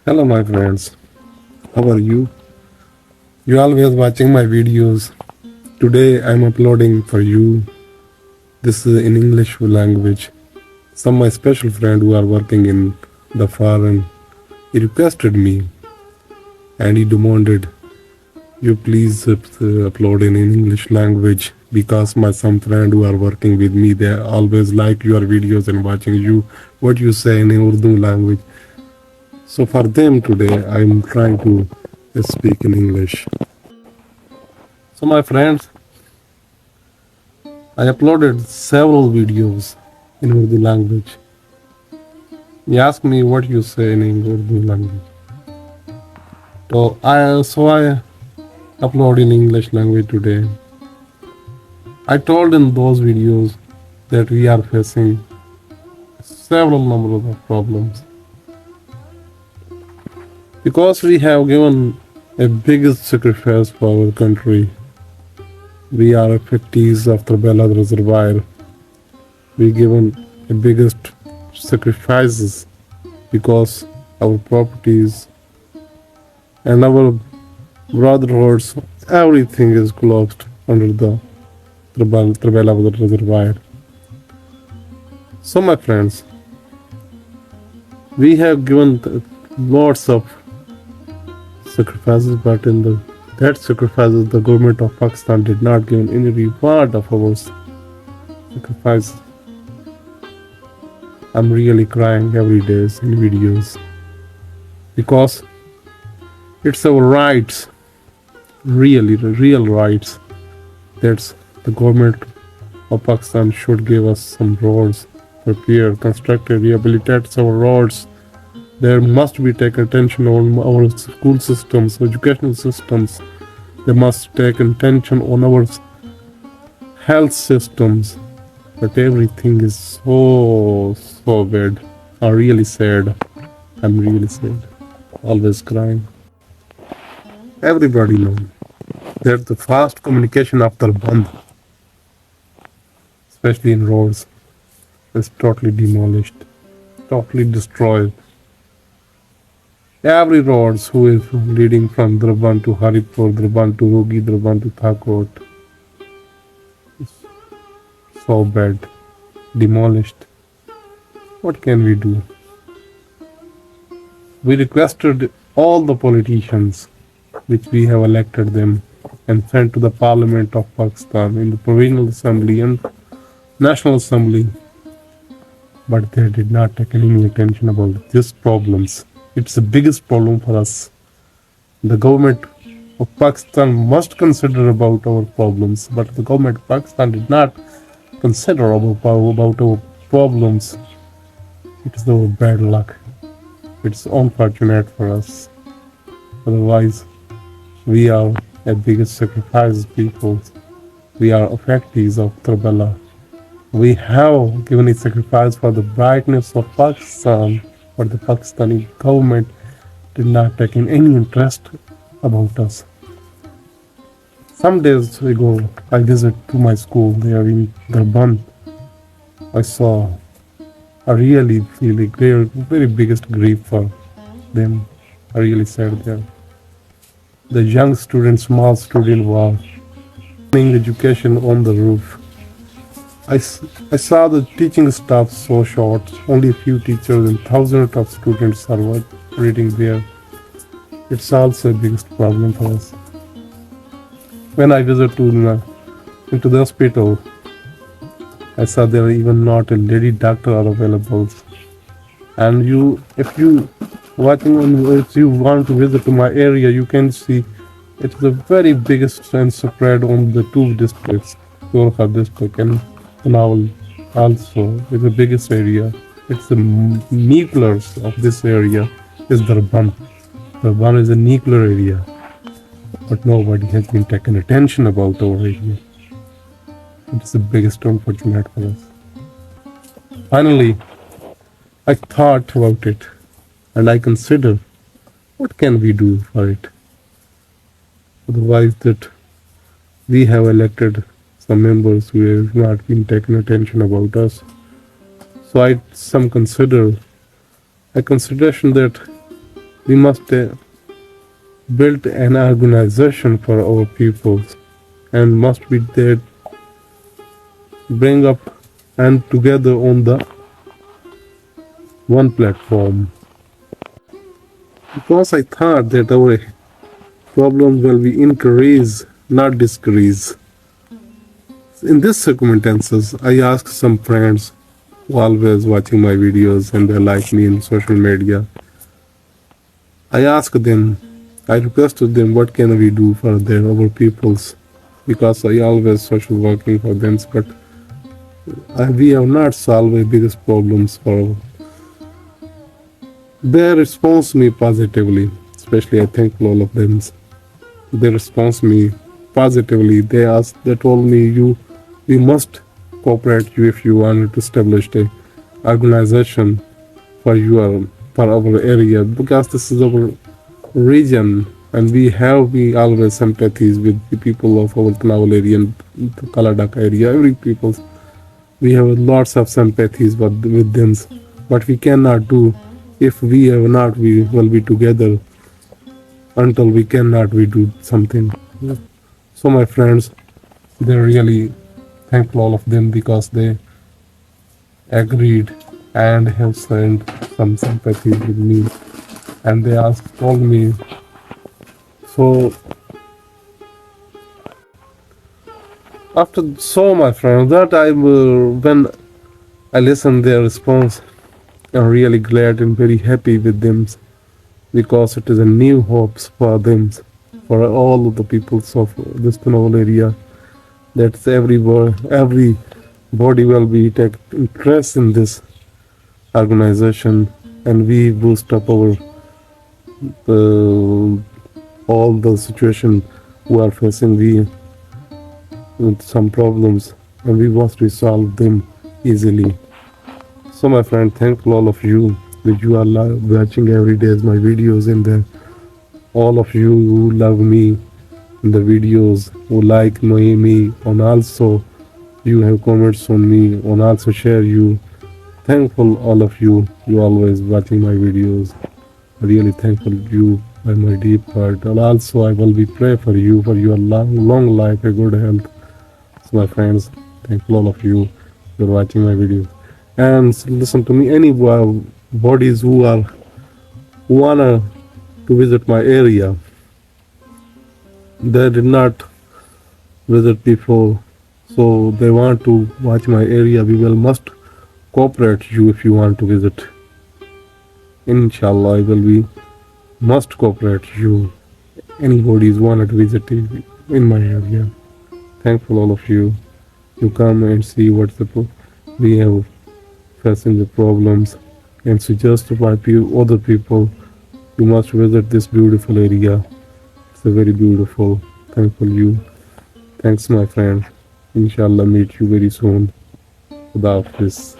Hello, my friends. How are you? You always watching my videos. Today I'm uploading for you. This is in English language. Some of my special friend who are working in the foreign, he requested me and he demanded you please upload in English language because my some friend who are working with me, they always like your videos and watching you what you say in Urdu language. So for them today I'm trying to speak in English. So my friends, I uploaded several videos in Urdu language. He asked me what you say in Urdu language. So I upload in English language today. I told in those videos that we are facing several numbers of problems because we have given a biggest sacrifice for our country. We are affectees of tarbell, resirvire. We given the biggest sacrifices because our properties and our brotherhoods, everything is closed under the tarbell of the resirvire. So my friends, we have given lots of sacrifices, but in that sacrifices the government of Pakistan did not give any reward of our sacrifices. I'm really crying every day in videos because it's our rights, really the real rights. That's the government of Pakistan should give us some roads, repair, construct, rehabilitate our roads. There must be take attention on our school systems, educational systems. They must take attention on our health systems. But everything is so bad. I'm really sad. I'm really sad. Always crying. Everybody knows that the fast communication of Darбанд, especially in roads, is totally demolished, totally destroyed. Every roads who is leading from دربند to Haripur, Darбанд to Rugi, Darбанд to Thakot is so bad, demolished. What can we do? We requested all the politicians which we have elected them and sent to the Parliament of Pakistan in the Provisional Assembly and National Assembly, but they did not take any attention about these problems. It's the biggest problem for us. The government of Pakistan must consider about our problems, but the government of Pakistan did not consider about our problems. It's our bad luck. It's unfortunate for us. Otherwise, we are a biggest sacrifice people. We are affectees of tarbell. We have given a sacrifice for the brightness of Pakistan, but the Pakistani government did not take any interest about us. Some days ago, I visited to my school there in دربند. I saw, I really feel a very biggest grief for them. I really sad there. The young student, small student was learning education on the roof. I saw the teaching staff so short, only a few teachers and thousands of students are reading there. It's also the biggest problem for us. When I visited into the hospital, I saw there even not a lady doctor are available. And if you want to visit to my area, you can see it's the very biggest and spread on the two districts, Gorkha district and Nawal also is the biggest area. It's the nucleus of this area is Darбанд. Darбанд is a nuclear area, but nobody has been taken attention about our area. It's the biggest unfortunate for us. Finally, I thought about it and I considered what can we do for it. Otherwise that we have elected some members who have not been taken attention about us. So I consideration that We must build an organization for our peoples and must be there, bring up and together on the one platform. Because I thought that our problems will be increase, not decrease. In these circumstances, I asked some friends who always watching my videos and they like me in social media. I asked them, I requested them, what can we do for our peoples? Because I always social working for them, but we have not solved the biggest problems for our. They response me positively, especially I thank all of them. They response me positively. They told me, we must cooperate you if you want to establish a organization for our area, because this is our region and we always sympathies with the people of our Tanawal area and the Kaladak area, every people. We have lots of sympathies with them, but we cannot do if we have not, we will be together until we cannot, we do something. So my friends, they really thank all of them because they agreed and have sent some sympathy with me, and they told me. So after my friends, that when I listened their response, I'm really glad and very happy with them, because it is a new hopes for them, for all of the peoples of this Tanawal area. That's everybody will be take interest in this organization, and we boost up our all the situation we are facing with some problems, and we must resolve them easily. So my friend, thank all of you that you are watching every day my videos, and all of you who love me in the videos, who like me, and also you have comments on me, and also share you. Thankful all of you always watching my videos. Really thankful you by my deep heart. And also I will be pray for you for your long life and good health. So my friends, thankful all of you for watching my videos. And listen to me, any bodies who wanna to visit my area, they did not visit before, so they want to watch my area, we must cooperate you if you want to visit. Inshallah, must cooperate you. Anybody who wanted to visit in my area. Thankful all of you. You come and see what we have facing the problems, and suggest to other people, you must visit this beautiful area. It's a very beautiful. Thankful you. Thanks my friend. Inshallah meet you very soon. Khuda Hafiz.